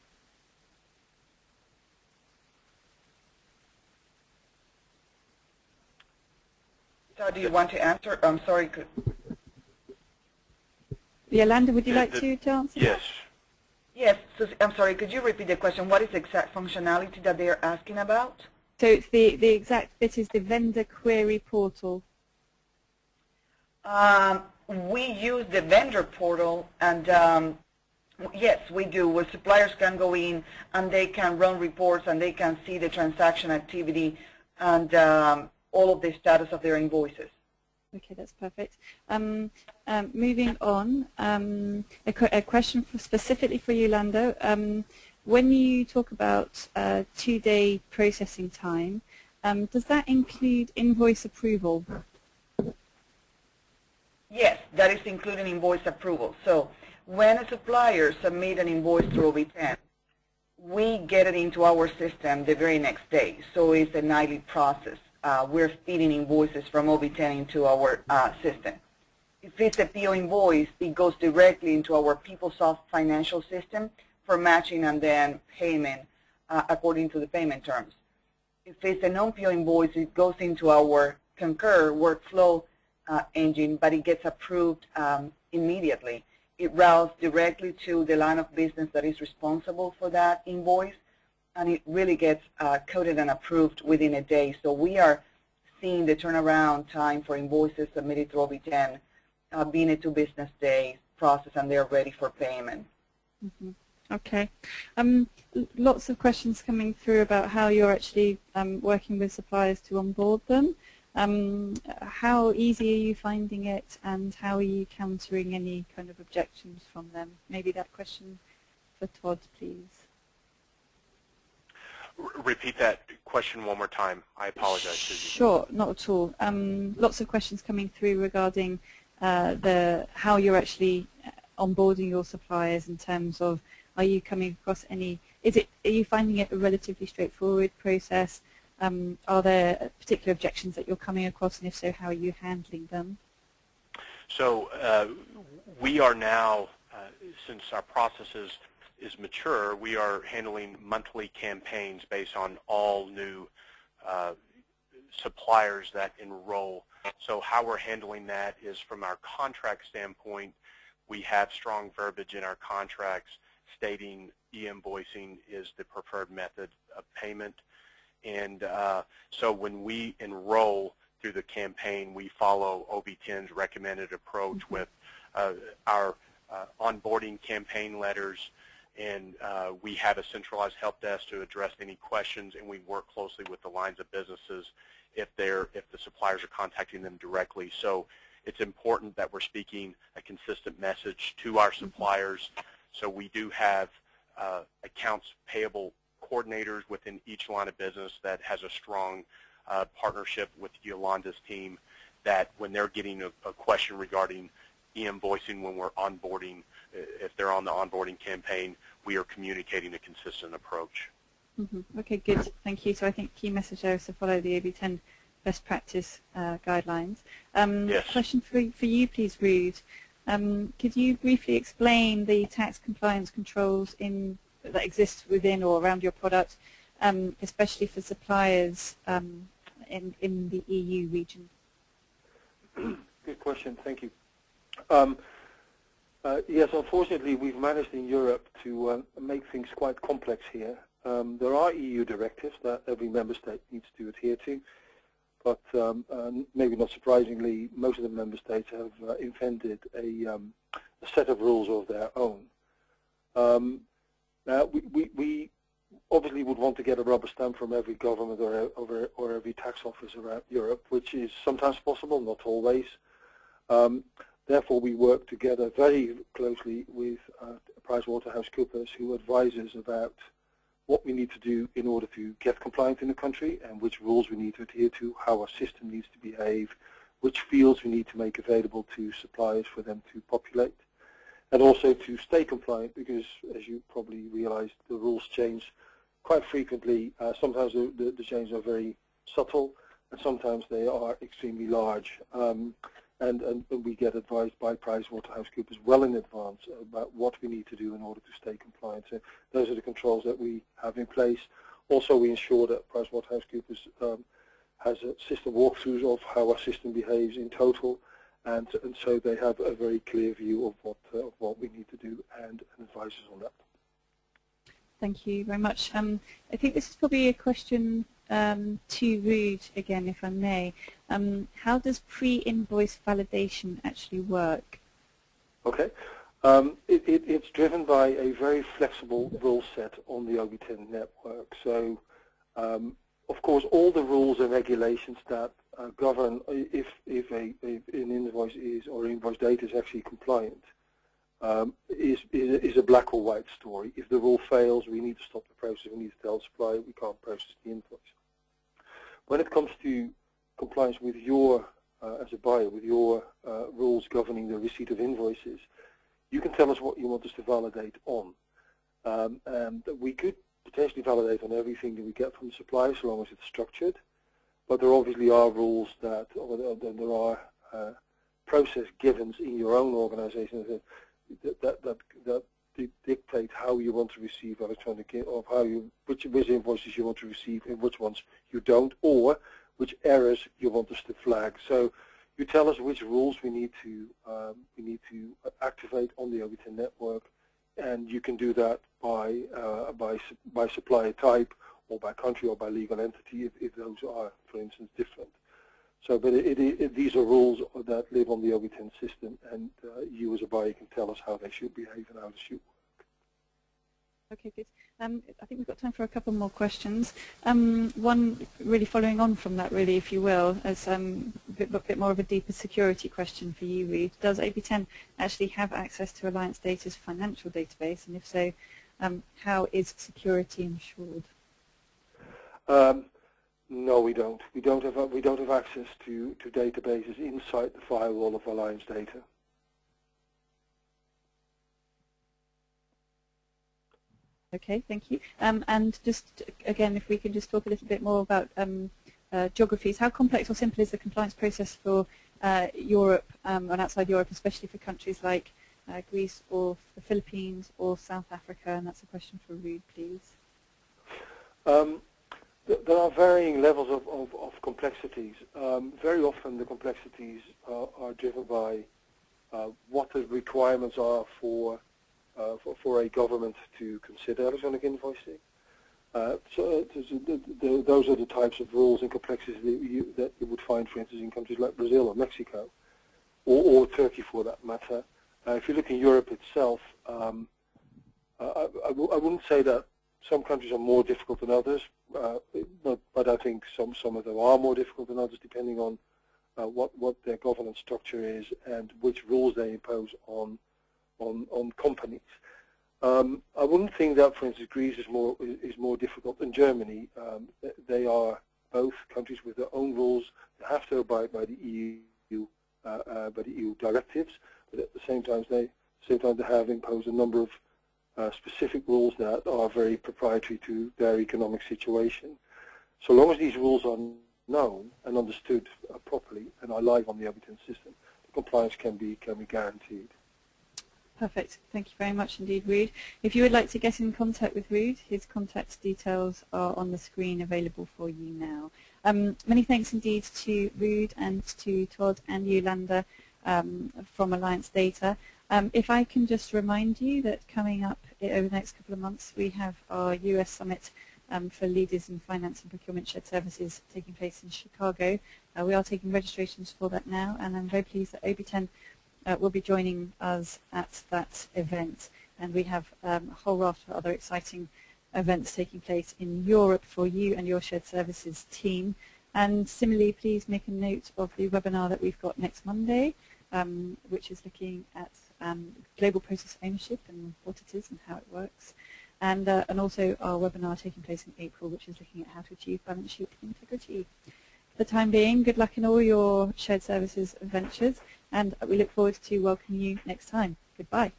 So do you want to answer? I'm sorry. Yolanda, would you like to answer? Yes. Yes, so, I'm sorry, could you repeat the question? What is the exact functionality that they are asking about? So it's the exact bit is the vendor query portal. We use the vendor portal, and yes, we do, where suppliers can go in and they can run reports and they can see the transaction activity and all of the status of their invoices. Okay, that's perfect. Moving on, a question specifically for Yolanda. When you talk about 2-day processing time, does that include invoice approval? Yes, that is including invoice approval. So when a supplier submits an invoice through OB10, we get it into our system the very next day. So it's a nightly process. We're feeding invoices from OB10 into our system. If it's a PO invoice, it goes directly into our PeopleSoft financial system for matching and then payment according to the payment terms. If it's a non-PO invoice, it goes into our Concur workflow engine, but it gets approved immediately. It routes directly to the line of business that is responsible for that invoice, and it really gets coded and approved within a day. So we are seeing the turnaround time for invoices submitted through OB10 being a 2 business day process, and they're ready for payment. Mm-hmm. Okay. Lots of questions coming through about how you're actually working with suppliers to onboard them. How easy are you finding it, and how are you countering any kind of objections from them? Maybe that question for Todd, please. Repeat that question one more time. I apologize, Susie. Sure, not at all. Lots of questions coming through regarding how you're actually onboarding your suppliers in terms of, are you coming across any, are you finding it a relatively straightforward process? Are there particular objections that you're coming across, and if so, how are you handling them? So we are now, since our process is mature, we are handling monthly campaigns based on all new suppliers that enroll. So how we're handling that is, from our contract standpoint, we have strong verbiage in our contracts stating e-invoicing is the preferred method of payment. And so when we enroll through the campaign, we follow OB10's recommended approach with our onboarding campaign letters, and we have a centralized help desk to address any questions, and we work closely with the lines of businesses if the suppliers are contacting them directly. So it's important that we're speaking a consistent message to our suppliers. So we do have accounts payable coordinators within each line of business that has a strong partnership with Yolanda's team, that when they're getting a question regarding e-invoicing when we're onboarding, if they're on the onboarding campaign, we are communicating a consistent approach. Okay, good. Thank you. So I think key message there is to follow the OB10 best practice guidelines. Yes. Question for you, please, Ruud. Could you briefly explain the tax compliance controls that exist within or around your product, especially for suppliers in the EU region? Good question. Thank you. Yes, unfortunately, we've managed in Europe to make things quite complex here. There are EU directives that every member state needs to adhere to, but maybe not surprisingly, most of the member states have invented a set of rules of their own. We obviously would want to get a rubber stamp from every government or every tax office around Europe, which is sometimes possible, not always. Therefore, we work together very closely with PricewaterhouseCoopers, who advise us about what we need to do in order to get compliant in the country and which rules we need to adhere to, how our system needs to behave, which fields we need to make available to suppliers for them to populate, and also to stay compliant because, as you probably realize, the rules change quite frequently. Sometimes the changes are very subtle and sometimes they are extremely large. And we get advised by PricewaterhouseCoopers well in advance about what we need to do in order to stay compliant. So those are the controls that we have in place. Also, we ensure that PricewaterhouseCoopers has a system walkthroughs of how our system behaves in total, and so they have a very clear view of what we need to do and advise us on that. Thank you very much. I think this is probably a question to Ruud again, if I may. How does pre-invoice validation actually work? Okay. It's driven by a very flexible rule set on the OB10 network. So, of course, all the rules and regulations that govern if an invoice is or invoice data is actually compliant is a black or white story. If the rule fails, we need to stop the process. We need to tell the supplier we can't process the invoice. When it comes to compliance with your, as a buyer, with your rules governing the receipt of invoices, you can tell us what you want us to validate on. And we could potentially validate on everything that we get from the supplier, so long as it's structured. But there obviously are rules that, or there are process givens in your own organization that dictate how you want to receive electronic, or which invoices you want to receive and which ones you don't, or which errors you want us to flag. So you tell us which rules we need to activate on the OB10 network, and you can do that by supplier type, or by country, or by legal entity, if those are, for instance, different. So, but these are rules that live on the OB10 system, and you as a buyer can tell us how they should behave and how they should work. Okay, good. I think we've got time for a couple more questions. One really following on from that, really, if you will, as a bit more of a deeper security question for you, Ruud. Does OB10 actually have access to Alliance Data's financial database, and if so, how is security ensured? No, we don't. We don't have access to databases inside the firewall of Alliance Data. Okay, thank you. And just again, if we can just talk a little bit more about geographies. How complex or simple is the compliance process for Europe and outside Europe, especially for countries like Greece or the Philippines or South Africa? And that's a question for Ruud, please. There are varying levels of complexities. Very often the complexities are driven by what the requirements are for a government to consider electronic invoicing. So those are the types of rules and complexities that you would find, for instance, in countries like Brazil or Mexico, or Turkey for that matter. If you look in Europe itself, I wouldn't say that some countries are more difficult than others, but I think some of them are more difficult than others, depending on what their governance structure is and which rules they impose on companies. I wouldn't think that, for instance, Greece is more difficult than Germany. They are both countries with their own rules. They have to abide by the EU directives, but at the same time they have imposed a number of specific rules that are very proprietary to their economic situation. So long as these rules are known and understood properly and are live on the OB10 system, the compliance can be guaranteed. Perfect. Thank you very much indeed, Ruud. If you would like to get in contact with Ruud, his contact details are on the screen available for you now. Many thanks indeed to Ruud and to Todd and Yolanda from Alliance Data. If I can just remind you that coming up over the next couple of months, we have our US Summit for Leaders in Finance and Procurement Shared Services taking place in Chicago. We are taking registrations for that now, and I'm very pleased that OB10 will be joining us at that event. And we have a whole raft of other exciting events taking place in Europe for you and your shared services team. And similarly, please make a note of the webinar that we've got next Monday, which is looking at global process ownership and what it is and how it works. And also our webinar taking place in April, which is looking at how to achieve balance sheet integrity. For the time being, good luck in all your shared services ventures, and we look forward to welcoming you next time. Goodbye.